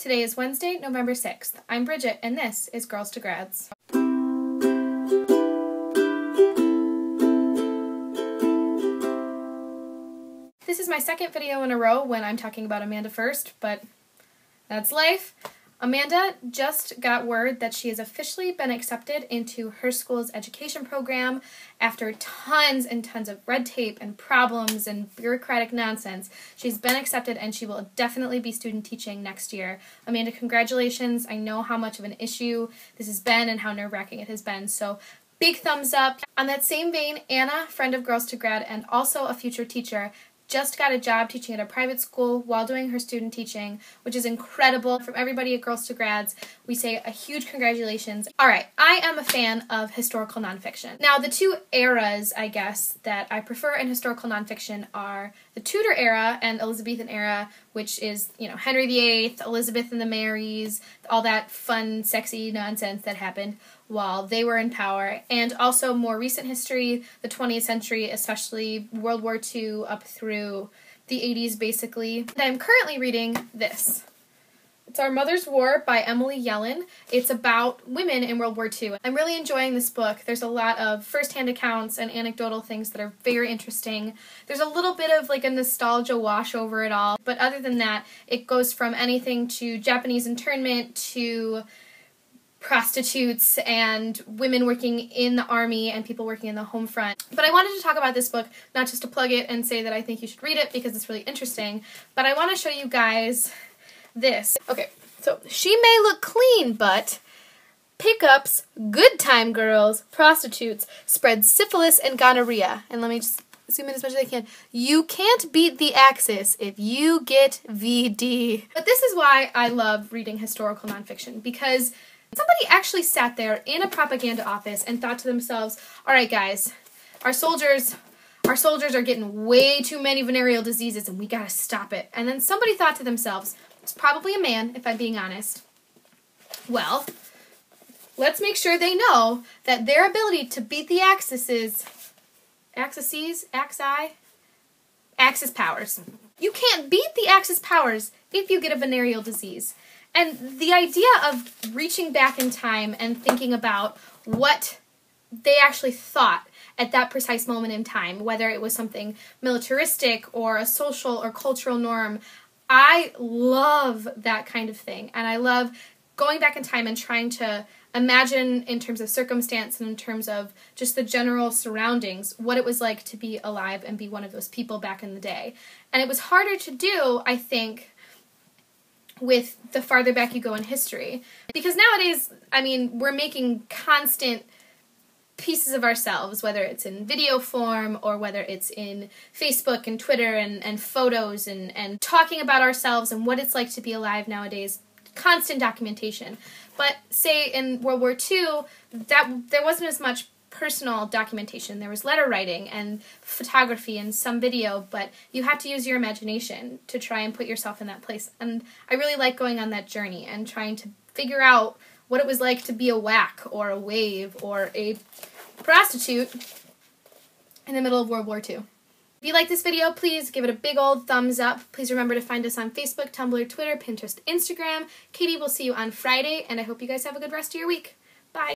Today is Wednesday, November 6th. I'm Bridget, and this is Girls to Grads. This is my second video in a row when I'm talking about Amanda first, but that's life. Amanda just got word that she has officially been accepted into her school's education program after tons and tons of red tape and problems and bureaucratic nonsense. She's been accepted and she will definitely be student teaching next year. Amanda, congratulations. I know how much of an issue this has been and how nerve-wracking it has been, so big thumbs up. On that same vein, Anna, friend of Girls to Grad and also a future teacher, just got a job teaching at a private school while doing her student teaching, which is incredible. From everybody at Girls to Grads, we say a huge congratulations. Alright, I am a fan of historical nonfiction. Now, the two eras, I guess, that I prefer in historical nonfiction are the Tudor era and Elizabethan era, which is, Henry VIII, Elizabeth and the Marys, all that fun, sexy nonsense that happened while they were in power, and also more recent history, the 20th century, especially World War II up through the 80s, basically. And I'm currently reading this. It's Our Mother's War by Emily Yellen. It's about women in World War II. I'm really enjoying this book. There's a lot of first-hand accounts and anecdotal things that are very interesting. There's a little bit of like a nostalgia wash over it all, but other than that, it goes from anything to Japanese internment to prostitutes and women working in the army and people working in the home front. But I wanted to talk about this book, not just to plug it and say that I think you should read it because it's really interesting, but I want to show you guys this. Okay, so she may look clean, but pickups, good time girls, prostitutes, spread syphilis and gonorrhea. And let me just zoom in as much as I can. You can't beat the Axis if you get VD. But this is why I love reading historical nonfiction, because somebody actually sat there in a propaganda office and thought to themselves, all right, guys, our soldiers are getting way too many venereal diseases and we gotta stop it. And then somebody thought to themselves, it's probably a man, if I'm being honest, well, let's make sure they know that their ability to beat the Axis powers. You can't beat the Axis powers if you get a venereal disease. And the idea of reaching back in time and thinking about what they actually thought at that precise moment in time, whether it was something militaristic or a social or cultural norm, I love that kind of thing. And I love going back in time and trying to imagine in terms of circumstance and in terms of just the general surroundings, what it was like to be alive and be one of those people back in the day. And it was harder to do, I think, with the farther back you go in history. Because nowadays, we're making constant pieces of ourselves, whether it's in video form or whether it's in Facebook and Twitter and photos and talking about ourselves and what it's like to be alive nowadays. Constant documentation. But say in World War II, there wasn't as much personal documentation. There was letter writing and photography and some video, but you had to use your imagination to try and put yourself in that place. And I really like going on that journey and trying to figure out what it was like to be a whack or a wave or a prostitute in the middle of World War II. If you like this video, please give it a big old thumbs up. Please remember to find us on Facebook, Tumblr, Twitter, Pinterest, Instagram. Katie will see you on Friday, and I hope you guys have a good rest of your week. Bye.